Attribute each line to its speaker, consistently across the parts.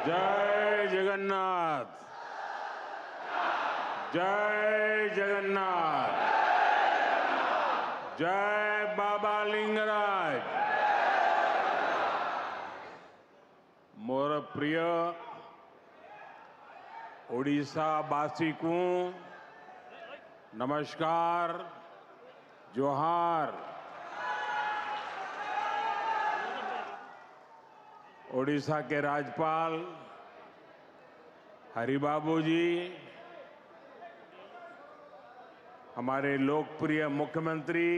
Speaker 1: जय जगन्नाथ। जय जगन्नाथ। जय बाबा लिंगराज। मोर प्रिय ओडिशा वासी को नमस्कार, जोहार। ओडिशा के राज्यपाल हरिबाबू जी, हमारे लोकप्रिय मुख्यमंत्री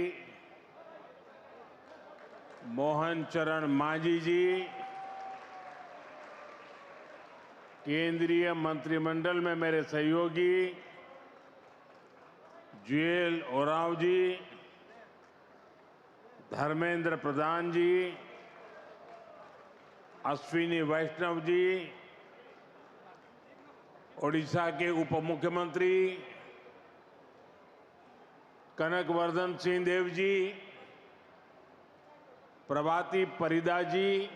Speaker 1: मोहन चरण मांझी जी, केंद्रीय मंत्रिमंडल में मेरे सहयोगी जुएल ओरांव जी, धर्मेंद्र प्रधान जी, अश्विनी वैष्णव जी, ओडिशा के उप मुख्यमंत्री कनकवर्धन सिंहदेव जी, प्रभाती परिदा जी,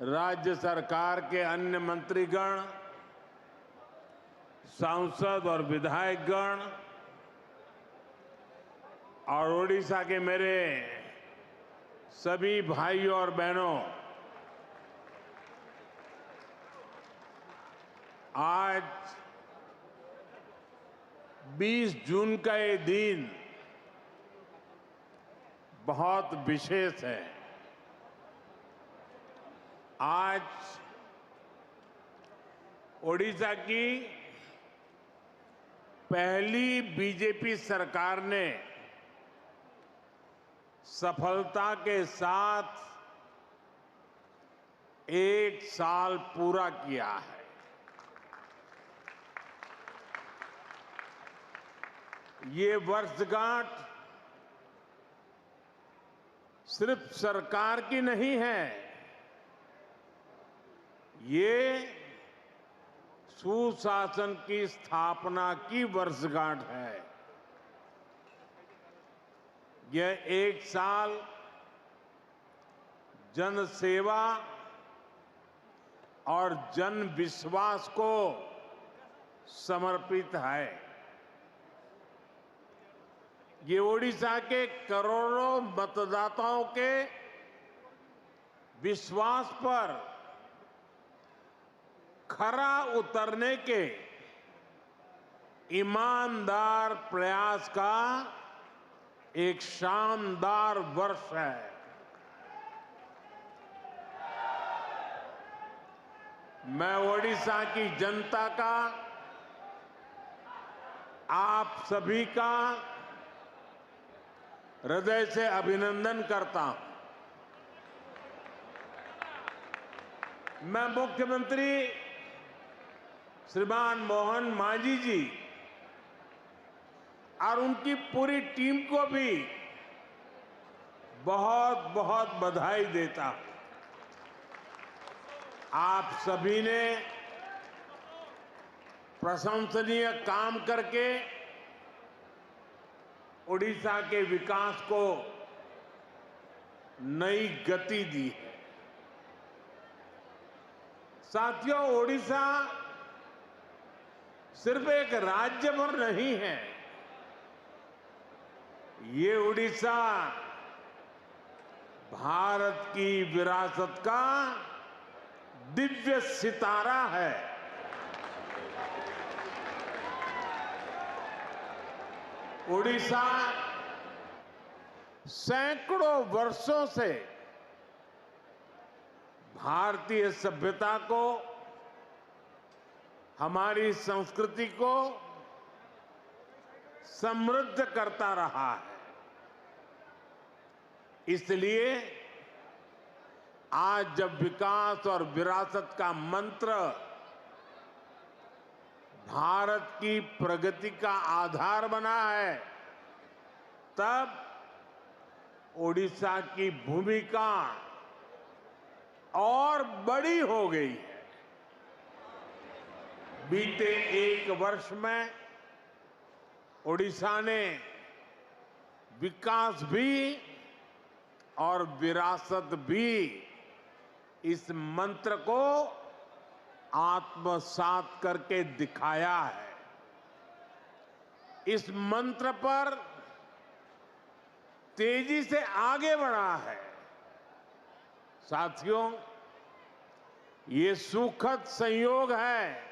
Speaker 1: राज्य सरकार के अन्य मंत्रीगण, सांसद और विधायकगण और ओडिशा के मेरे सभी भाइयों और बहनों, आज 20 जून का ये दिन बहुत विशेष है। आज ओडिशा की पहली बीजेपी सरकार ने सफलता के साथ 1 साल पूरा किया है। ये वर्षगांठ सिर्फ सरकार की नहीं है, ये सुशासन की स्थापना की वर्षगांठ है। यह 1 साल जन सेवा और जन विश्वास को समर्पित है। ये ओडिशा के करोड़ों मतदाताओं के विश्वास पर खरा उतरने के ईमानदार प्रयास का एक शानदार वर्ष है। मैं ओडिशा की जनता का, आप सभी का हृदय से अभिनंदन करता हूं। मैं मुख्यमंत्री श्रीमान मोहन मांझी जी और उनकी पूरी टीम को भी बहुत बहुत बधाई देता हूं। आप सभी ने प्रशंसनीय काम करके ओडिशा के विकास को नई गति दी है। साथियों, ओडिशा सिर्फ एक राज्य भर नहीं है, ये ओडिशा भारत की विरासत का दिव्य सितारा है। ओडिशा सैकड़ों वर्षों से भारतीय सभ्यता को, हमारी संस्कृति को समृद्ध करता रहा है। इसलिए आज जब विकास और विरासत का मंत्र भारत की प्रगति का आधार बना है, तब ओडिशा की भूमिका और बड़ी हो गई है। बीते 1 वर्ष में ओडिशा ने विकास भी और विरासत भी इस मंत्र को आत्मसात करके दिखाया है। इस मंत्र पर तेजी से आगे बढ़ा है। साथियों, ये सुखद संयोग है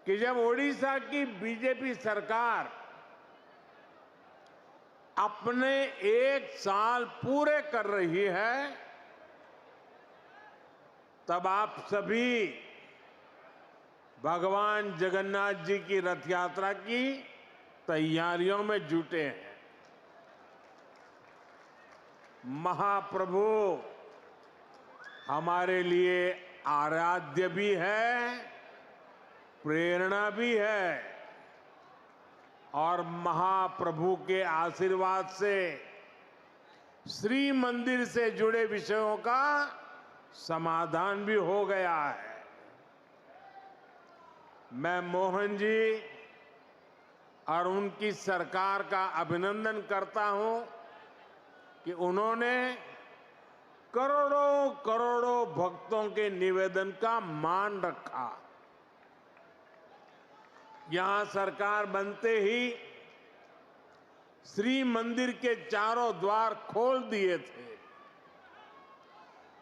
Speaker 1: कि जब ओडिशा की बीजेपी सरकार अपने 1 साल पूरे कर रही है, तब आप सभी भगवान जगन्नाथ जी की रथ यात्रा की तैयारियों में जुटे हैं। महाप्रभु हमारे लिए आराध्य भी है, प्रेरणा भी है और महाप्रभु के आशीर्वाद से श्री मंदिर से जुड़े विषयों का समाधान भी हो गया है। मैं मोहन जी और उनकी सरकार का अभिनंदन करता हूं कि उन्होंने करोड़ों करोड़ों भक्तों के निवेदन का मान रखा। यहां सरकार बनते ही श्री मंदिर के चारों द्वार खोल दिए थे।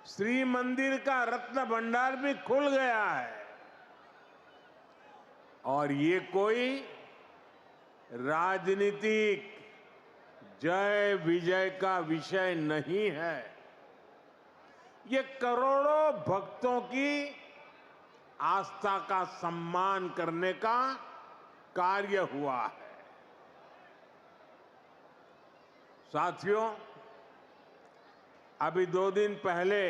Speaker 1: श्री मंदिर का रत्न भंडार भी खुल गया है और ये कोई राजनीतिक जय विजय का विषय नहीं है। ये करोड़ों भक्तों की आस्था का सम्मान करने का कार्य हुआ है। साथियों, अभी 2 दिन पहले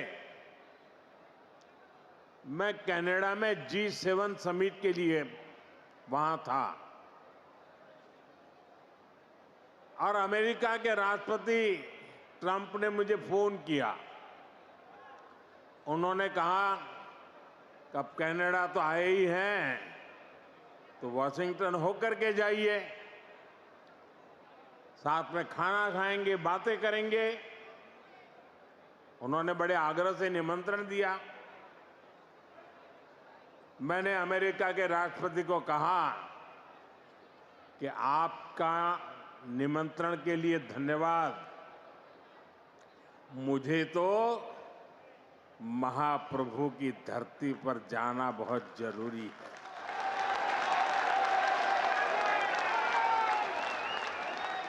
Speaker 1: मैं कनाडा में G7 समिट के लिए वहां था और अमेरिका के राष्ट्रपति ट्रंप ने मुझे फोन किया। उन्होंने कहा कि अब कनाडा तो आए ही हैं, तो वॉशिंगटन होकर के जाइए, साथ में खाना खाएंगे, बातें करेंगे। उन्होंने बड़े आग्रह से निमंत्रण दिया। मैंने अमेरिका के राष्ट्रपति को कहा कि आपका निमंत्रण के लिए धन्यवाद, मुझे तो महाप्रभु की धरती पर जाना बहुत जरूरी है।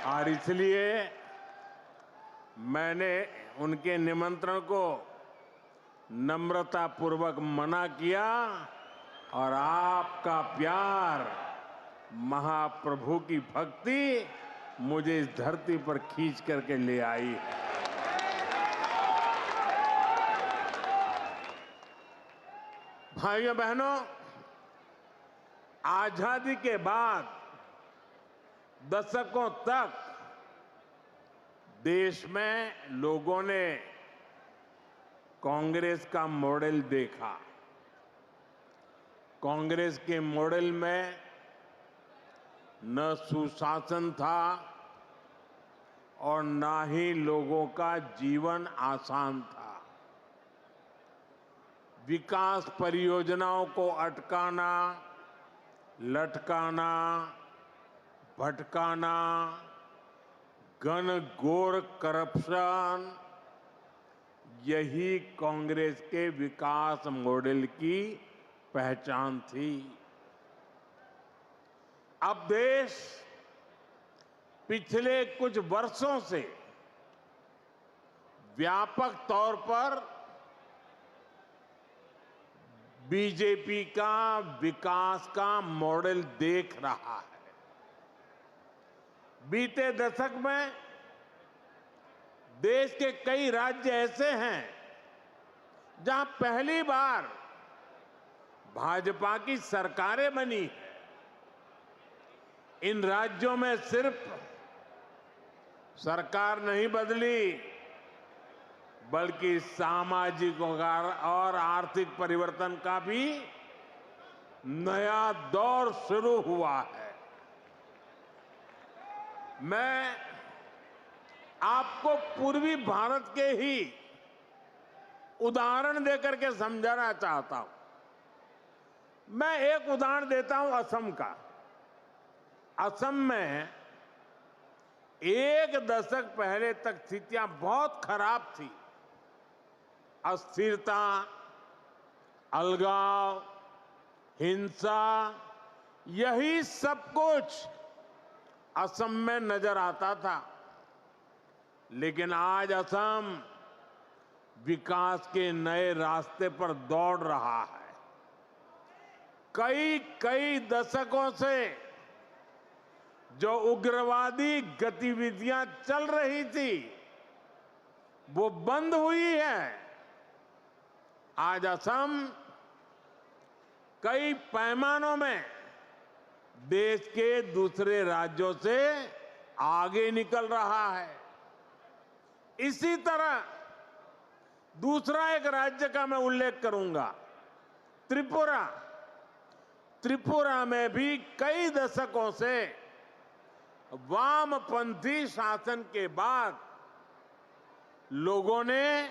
Speaker 1: और इसलिए मैंने उनके निमंत्रण को नम्रतापूर्वक मना किया और आपका प्यार, महाप्रभु की भक्ति मुझे इस धरती पर खींच करके ले आई है। भाइयों बहनों, आजादी के बाद दशकों तक देश में लोगों ने कांग्रेस का मॉडल देखा। कांग्रेस के मॉडल में न सुशासन था और न ही लोगों का जीवन आसान था। विकास परियोजनाओं को अटकाना, लटकाना, भटकाना, घनघोर करप्शन, यही कांग्रेस के विकास मॉडल की पहचान थी। अब देश पिछले कुछ वर्षों से व्यापक तौर पर बीजेपी का विकास का मॉडल देख रहा है। बीते दशक में देश के कई राज्य ऐसे हैं जहां पहली बार भाजपा की सरकारें बनी है। इन राज्यों में सिर्फ सरकार नहीं बदली, बल्कि सामाजिक और आर्थिक परिवर्तन का भी नया दौर शुरू हुआ है। मैं आपको पूर्वी भारत के ही उदाहरण देकर के समझाना चाहता हूं। मैं एक उदाहरण देता हूं असम का। असम में एक दशक पहले तक स्थितियां बहुत खराब थी। अस्थिरता, अलगाव, हिंसा, यही सब कुछ असम में नजर आता था। लेकिन आज असम विकास के नए रास्ते पर दौड़ रहा है। कई कई दशकों से जो उग्रवादी गतिविधियां चल रही थी वो बंद हुई है। आज असम कई पैमानों में देश के दूसरे राज्यों से आगे निकल रहा है। इसी तरह दूसरा एक राज्य का मैं उल्लेख करूंगा, त्रिपुरा। त्रिपुरा में भी कई दशकों से वामपंथी शासन के बाद लोगों ने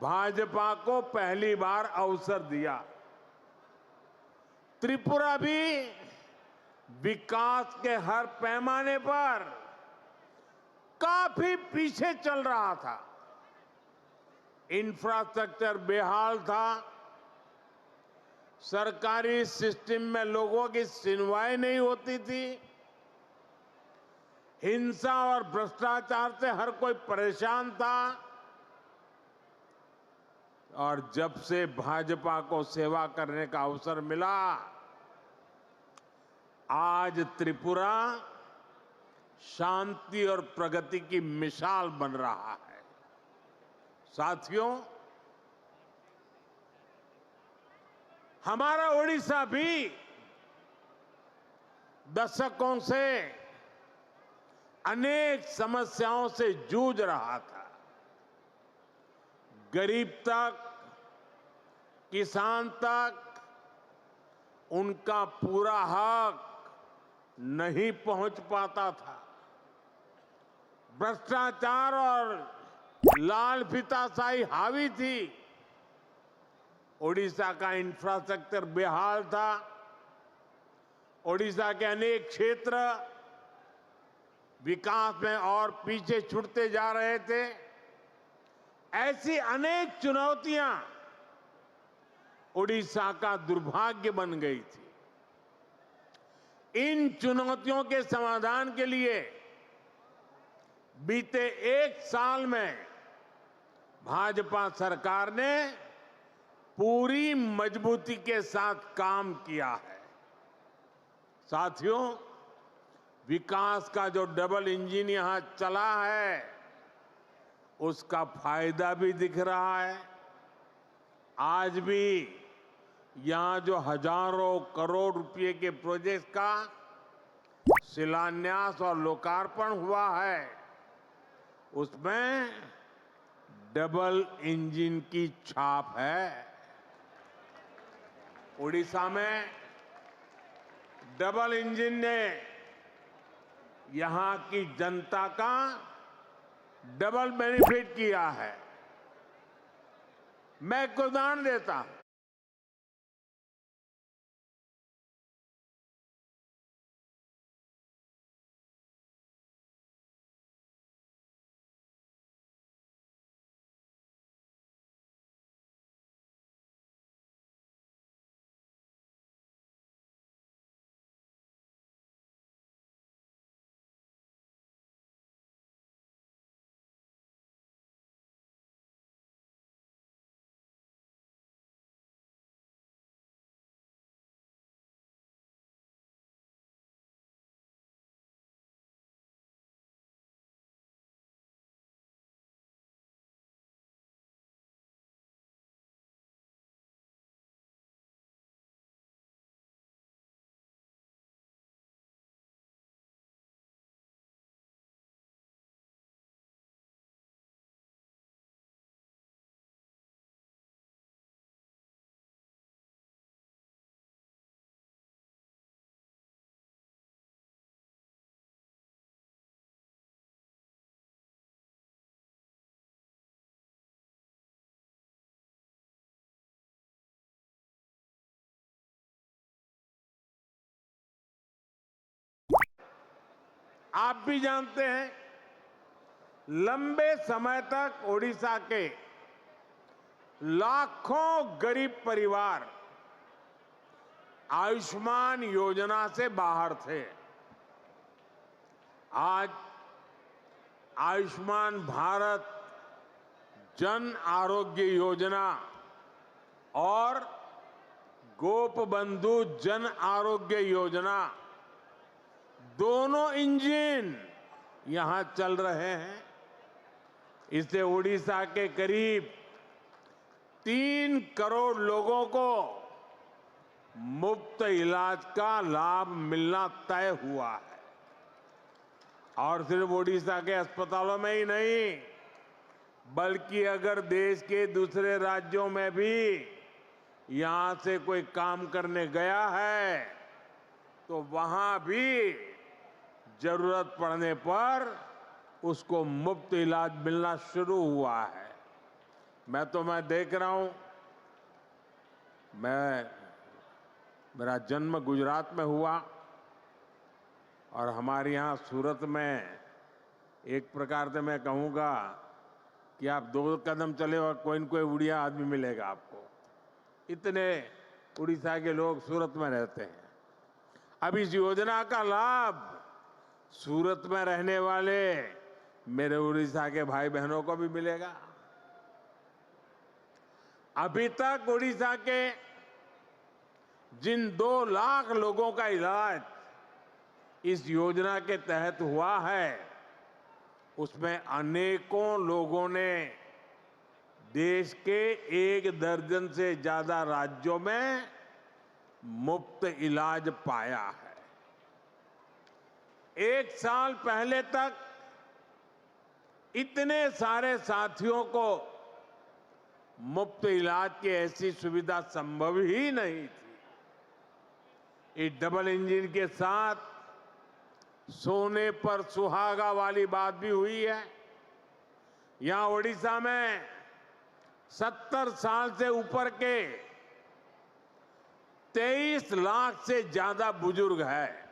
Speaker 1: भाजपा को पहली बार अवसर दिया। त्रिपुरा भी विकास के हर पैमाने पर काफी पीछे चल रहा था। इंफ्रास्ट्रक्चर बेहाल था, सरकारी सिस्टम में लोगों की सुनवाई नहीं होती थी, हिंसा और भ्रष्टाचार से हर कोई परेशान था। और जब से भाजपा को सेवा करने का अवसर मिला, आज त्रिपुरा शांति और प्रगति की मिसाल बन रहा है। साथियों, हमारा ओडिशा भी दशकों से अनेक समस्याओं से जूझ रहा था। गरीब तक, किसान तक उनका पूरा हक नहीं पहुंच पाता था। भ्रष्टाचार और लाल फीताशाही हावी थी। ओडिशा का इंफ्रास्ट्रक्चर बेहाल था। ओडिशा के अनेक क्षेत्र विकास में और पीछे छूटते जा रहे थे। ऐसी अनेक चुनौतियां ओडिशा का दुर्भाग्य बन गई थी। इन चुनौतियों के समाधान के लिए बीते एक साल में भाजपा सरकार ने पूरी मजबूती के साथ काम किया है। साथियों, विकास का जो डबल इंजन यहां चला है उसका फायदा भी दिख रहा है। आज भी यहां जो हजारों करोड़ रुपए के प्रोजेक्ट का शिलान्यास और लोकार्पण हुआ है, उसमें डबल इंजन की छाप है। उड़ीसा में डबल इंजन ने यहां की जनता का डबल बेनिफिट किया है। मैं एक उदाहरण देता हूं। आप भी जानते हैं, लंबे समय तक ओडिशा के लाखों गरीब परिवार आयुष्मान योजना से बाहर थे। आज आयुष्मान भारत जन आरोग्य योजना और गोपबंधु जन आरोग्य योजना दोनों इंजन यहां चल रहे हैं। इससे ओडिशा के करीब 3 करोड़ लोगों को मुफ्त इलाज का लाभ मिलना तय हुआ है। और सिर्फ ओडिशा के अस्पतालों में ही नहीं, बल्कि अगर देश के दूसरे राज्यों में भी यहां से कोई काम करने गया है तो वहां भी जरूरत पड़ने पर उसको मुफ्त इलाज मिलना शुरू हुआ है। मैं देख रहा हूं, मेरा जन्म गुजरात में हुआ और हमारे यहाँ सूरत में एक प्रकार से मैं कहूँगा कि आप 2 कदम चले और कोई न कोई उड़िया आदमी मिलेगा आपको। इतने उड़ीसा के लोग सूरत में रहते हैं। अब इस योजना का लाभ सूरत में रहने वाले मेरे उड़ीसा के भाई बहनों को भी मिलेगा। अभी तक उड़ीसा के जिन 2 लाख लोगों का इलाज इस योजना के तहत हुआ है, उसमें अनेकों लोगों ने देश के 1 दर्जन से ज्यादा राज्यों में मुफ्त इलाज पाया है। 1 साल पहले तक इतने सारे साथियों को मुफ्त इलाज की ऐसी सुविधा संभव ही नहीं थी। इस डबल इंजन के साथ सोने पर सुहागा वाली बात भी हुई है। यहां ओडिशा में 70 साल से ऊपर के 23 लाख से ज्यादा बुजुर्ग हैं।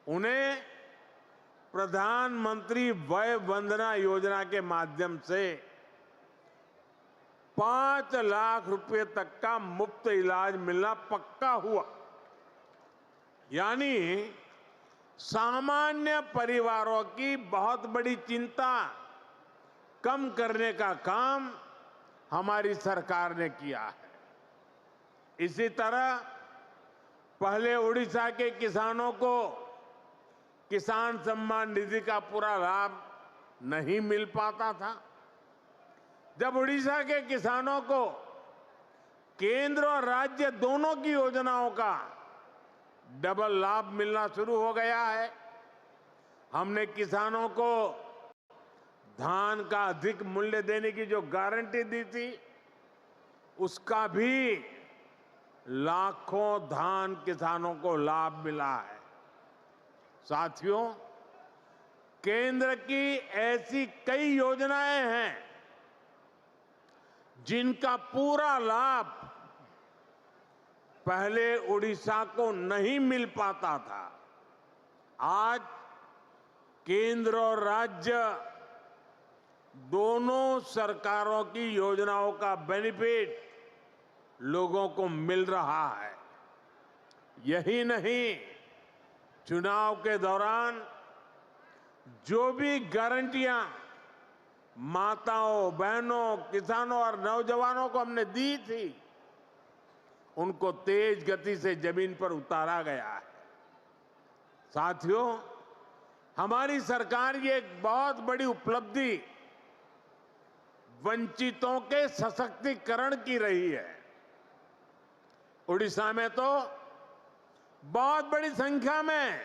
Speaker 1: उन्हें प्रधानमंत्री वय वंदना योजना के माध्यम से 5 लाख रुपए तक का मुफ्त इलाज मिलना पक्का हुआ। यानी सामान्य परिवारों की बहुत बड़ी चिंता कम करने का काम हमारी सरकार ने किया है। इसी तरह पहले उड़ीसा के किसानों को किसान सम्मान निधि का पूरा लाभ नहीं मिल पाता था। जब उड़ीसा के किसानों को केंद्र और राज्य दोनों की योजनाओं का डबल लाभ मिलना शुरू हो गया है, हमने किसानों को धान का अधिक मूल्य देने की जो गारंटी दी थी, उसका भी लाखों धान किसानों को लाभ मिला है। साथियों, केंद्र की ऐसी कई योजनाएं हैं जिनका पूरा लाभ पहले उड़ीसा को नहीं मिल पाता था। आज केंद्र और राज्य दोनों सरकारों की योजनाओं का बेनिफिट लोगों को मिल रहा है। यही नहीं, चुनाव के दौरान जो भी गारंटियां माताओं, बहनों, किसानों और नौजवानों को हमने दी थी, उनको तेज गति से जमीन पर उतारा गया है। साथियों, हमारी सरकार की एक बहुत बड़ी उपलब्धि वंचितों के सशक्तिकरण की रही है। उड़ीसा में तो बहुत बड़ी संख्या में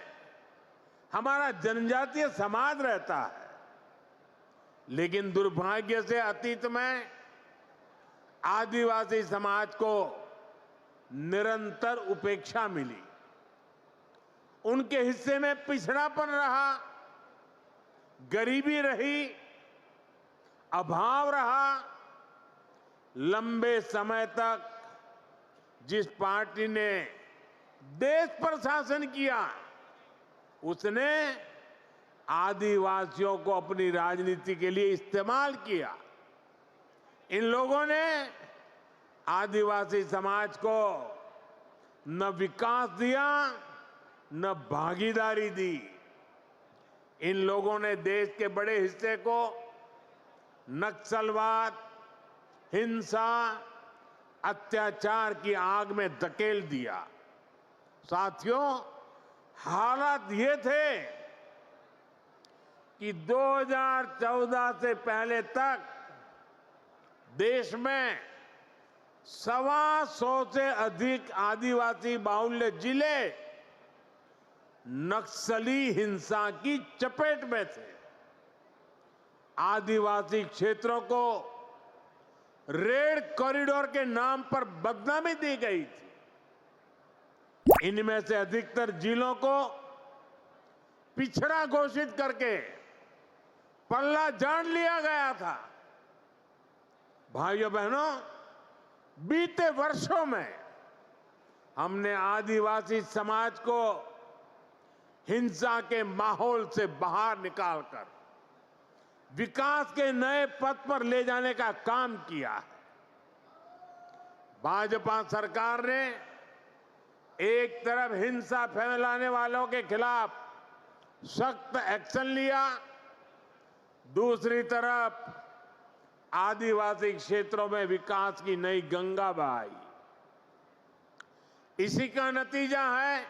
Speaker 1: हमारा जनजातीय समाज रहता है, लेकिन दुर्भाग्य से अतीत में आदिवासी समाज को निरंतर उपेक्षा मिली। उनके हिस्से में पिछड़ापन रहा, गरीबी रही, अभाव रहा। लंबे समय तक जिस पार्टी ने देश पर शासन किया, उसने आदिवासियों को अपनी राजनीति के लिए इस्तेमाल किया। इन लोगों ने आदिवासी समाज को न विकास दिया, न भागीदारी दी। इन लोगों ने देश के बड़े हिस्से को नक्सलवाद, हिंसा, अत्याचार की आग में धकेल दिया। साथियों, हालात ये थे कि 2014 से पहले तक देश में 125 से अधिक आदिवासी बाहुल्य जिले नक्सली हिंसा की चपेट में थे। आदिवासी क्षेत्रों को रेड कॉरिडोर के नाम पर बदनामी दी गई थी। इनमें से अधिकतर जिलों को पिछड़ा घोषित करके पल्ला झाड़ लिया गया था। भाइयों बहनों, बीते वर्षों में हमने आदिवासी समाज को हिंसा के माहौल से बाहर निकालकर विकास के नए पथ पर ले जाने का काम किया है। भाजपा सरकार ने एक तरफ हिंसा फैलाने वालों के खिलाफ सख्त एक्शन लिया, दूसरी तरफ आदिवासी क्षेत्रों में विकास की नई गंगा बहाई। इसी का नतीजा है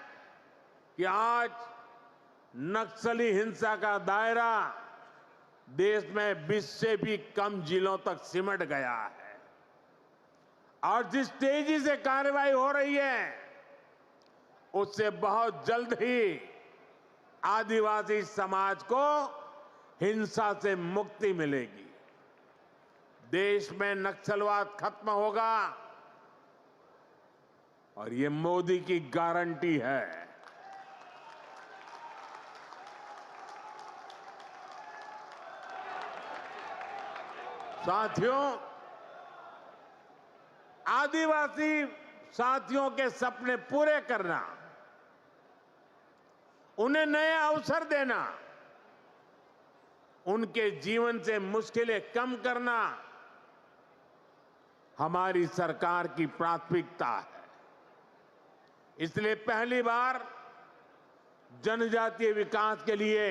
Speaker 1: कि आज नक्सली हिंसा का दायरा देश में 20 से भी कम जिलों तक सिमट गया है और जिस तेजी से कार्रवाई हो रही है उससे बहुत जल्द ही आदिवासी समाज को हिंसा से मुक्ति मिलेगी। देश में नक्सलवाद खत्म होगा और ये मोदी की गारंटी है। साथियों, आदिवासी साथियों के सपने पूरे करना, उन्हें नए अवसर देना, उनके जीवन से मुश्किलें कम करना हमारी सरकार की प्राथमिकता है। इसलिए पहली बार जनजातीय विकास के लिए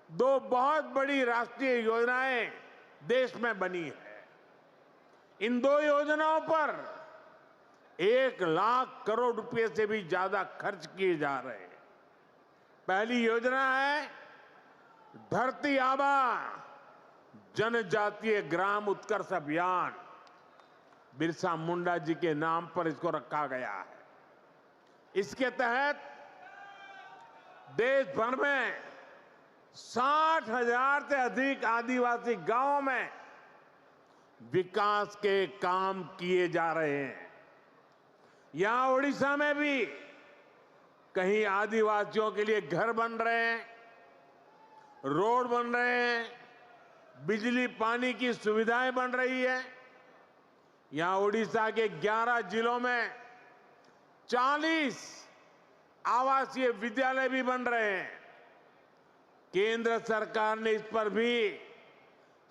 Speaker 1: 2 बहुत बड़ी राष्ट्रीय योजनाएं देश में बनी है। इन 2 योजनाओं पर 1 लाख करोड़ रुपए से भी ज्यादा खर्च किए जा रहे हैं। पहली योजना है धरती आबा जनजातीय ग्राम उत्कर्ष अभियान। बिरसा मुंडा जी के नाम पर इसको रखा गया है। इसके तहत देश भर में 60,000 से अधिक आदिवासी गांवों में विकास के काम किए जा रहे हैं। यहां ओडिशा में भी कहीं आदिवासियों के लिए घर बन रहे हैं, रोड बन रहे हैं, बिजली पानी की सुविधाएं बन रही है। यहां ओडिशा के 11 जिलों में 40 आवासीय विद्यालय भी बन रहे हैं। केंद्र सरकार ने इस पर भी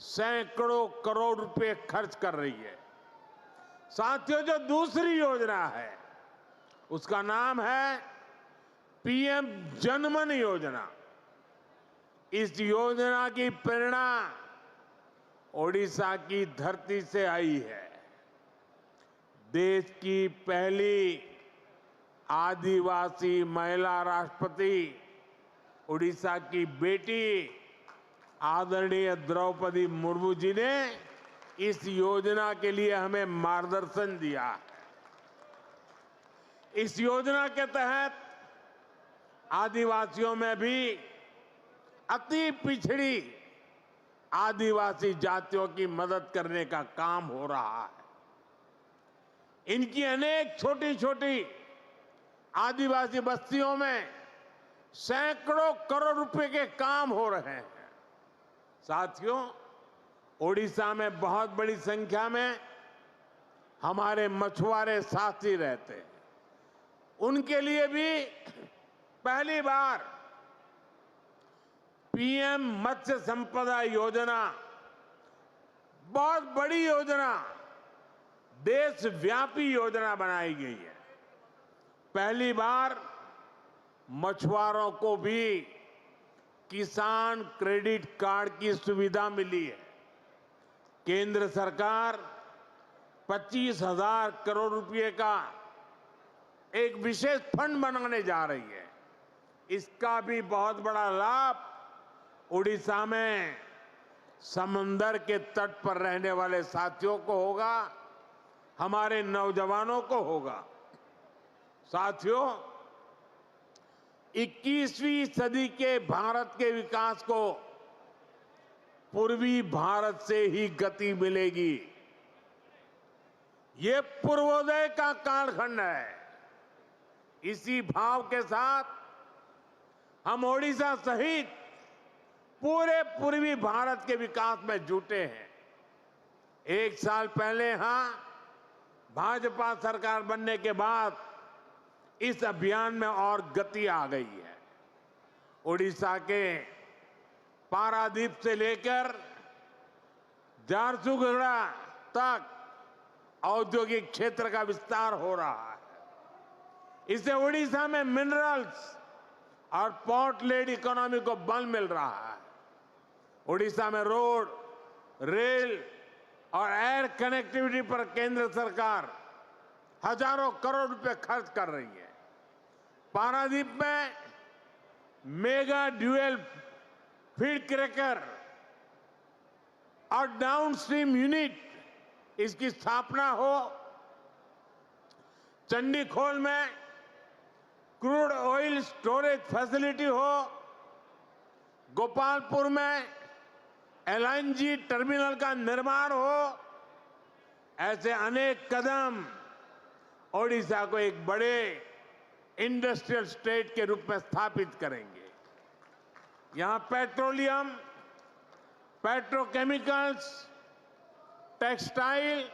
Speaker 1: सैकड़ों करोड़ रुपए खर्च कर रही है। साथियों, जो दूसरी योजना है उसका नाम है पीएम जनमन योजना। इस योजना की प्रेरणा ओडिशा की धरती से आई है। देश की पहली आदिवासी महिला राष्ट्रपति ओडिशा की बेटी आदरणीय द्रौपदी मुर्मू जी ने इस योजना के लिए हमें मार्गदर्शन दिया। इस योजना के तहत आदिवासियों में भी अति पिछड़ी आदिवासी जातियों की मदद करने का काम हो रहा है। इनकी अनेक छोटी छोटी आदिवासी बस्तियों में सैकड़ों करोड़ रुपए के काम हो रहे हैं। साथियों, ओडिशा में बहुत बड़ी संख्या में हमारे मछुआरे साथी रहते हैं। उनके लिए भी पहली बार पीएम मत्स्य संपदा योजना बहुत बड़ी योजना, देशव्यापी योजना बनाई गई है। पहली बार मछुआरों को भी किसान क्रेडिट कार्ड की सुविधा मिली है। केंद्र सरकार 25,000 करोड़ रुपए का एक विशेष फंड बनाने जा रही है। इसका भी बहुत बड़ा लाभ उड़ीसा में समंदर के तट पर रहने वाले साथियों को होगा, हमारे नौजवानों को होगा। साथियों, 21वीं सदी के भारत के विकास को पूर्वी भारत से ही गति मिलेगी। ये पूर्वोदय का कालखंड है। इसी भाव के साथ हम ओडिशा सहित पूरे पूर्वी भारत के विकास में जुटे हैं। एक साल पहले यहां भाजपा सरकार बनने के बाद इस अभियान में और गति आ गई है। ओडिशा के पारादीप से लेकर झारसुगुड़ा तक औद्योगिक क्षेत्र का विस्तार हो रहा है। इससे ओडिशा में मिनरल्स और पोर्ट लेड इकोनॉमी को बल मिल रहा है। ओडिशा में रोड, रेल और एयर कनेक्टिविटी पर केंद्र सरकार हजारों करोड़ रुपए खर्च कर रही है। पारादीप में मेगा ड्यूएल फीड क्रैकर और डाउनस्ट्रीम यूनिट, इसकी स्थापना हो। चंडीखोल में क्रूड ऑयल स्टोरेज फैसिलिटी हो। गोपालपुर में एलएनजी टर्मिनल का निर्माण हो। ऐसे अनेक कदम ओडिशा को एक बड़े इंडस्ट्रियल स्टेट के रूप में स्थापित करेंगे। यहां पेट्रोलियम, पेट्रोकेमिकल्स, टेक्सटाइल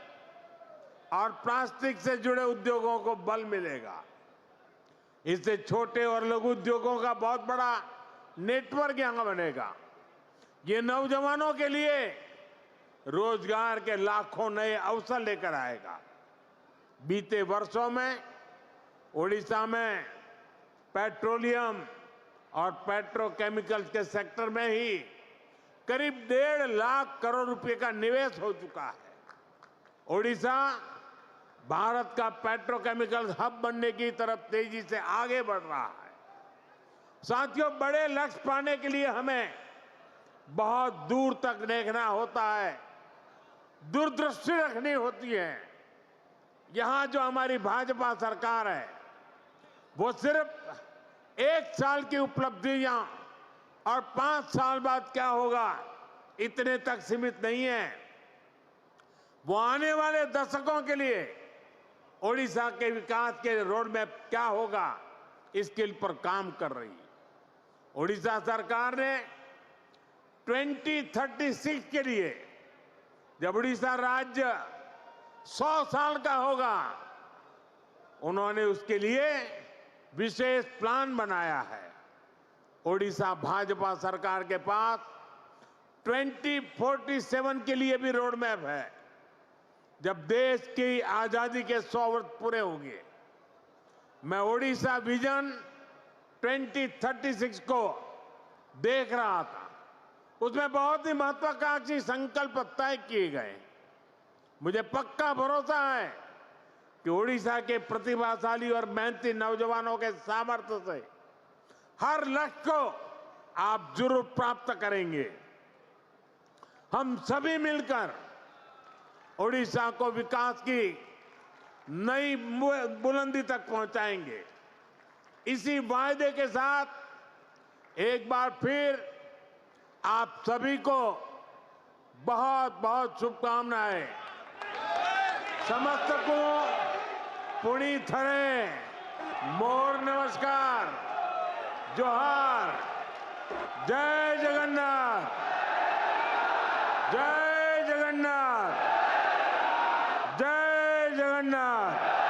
Speaker 1: और प्लास्टिक से जुड़े उद्योगों को बल मिलेगा। इससे छोटे और लघु उद्योगों का बहुत बड़ा नेटवर्क यहां बनेगा। ये नौजवानों के लिए रोजगार के लाखों नए अवसर लेकर आएगा। बीते वर्षों में ओडिशा में पेट्रोलियम और पेट्रोकेमिकल्स के सेक्टर में ही करीब 1.5 लाख करोड़ रुपए का निवेश हो चुका है। ओडिशा भारत का पेट्रोकेमिकल हब बनने की तरफ तेजी से आगे बढ़ रहा है। साथियों, बड़े लक्ष्य पाने के लिए हमें बहुत दूर तक देखना होता है, दूरदृष्टि रखनी होती है। यहां जो हमारी भाजपा सरकार है, वो सिर्फ 1 साल की उपलब्धियां और 5 साल बाद क्या होगा इतने तक सीमित नहीं है। वो आने वाले दशकों के लिए ओडिशा के विकास के रोड मैप क्या होगा, इसके पर काम कर रही है। ओडिशा सरकार ने 2036 के लिए, जब ओडिशा राज्य 100 साल का होगा, उन्होंने उसके लिए विशेष प्लान बनाया है। ओडिशा भाजपा सरकार के पास 2047 के लिए भी रोड मैप है। जब देश की आजादी के 100 वर्ष पूरे होंगे, मैं ओडिशा विजन 2036 को देख रहा था। उसमें बहुत ही महत्वाकांक्षी संकल्प तय किए गए। मुझे पक्का भरोसा है कि ओडिशा के प्रतिभाशाली और मेहनती नौजवानों के सामर्थ्य से हर लक्ष्य को आप जरूर प्राप्त करेंगे। हम सभी मिलकर ओडिशा को विकास की नई बुलंदी तक पहुंचाएंगे। इसी वायदे के साथ एक बार फिर आप सभी को बहुत बहुत शुभकामनाएं। समस्तको पुणी थरे मोर नमस्कार, जोहार, जय जगन्नाथ, जय जगन्नाथ, जय जगन्नाथ।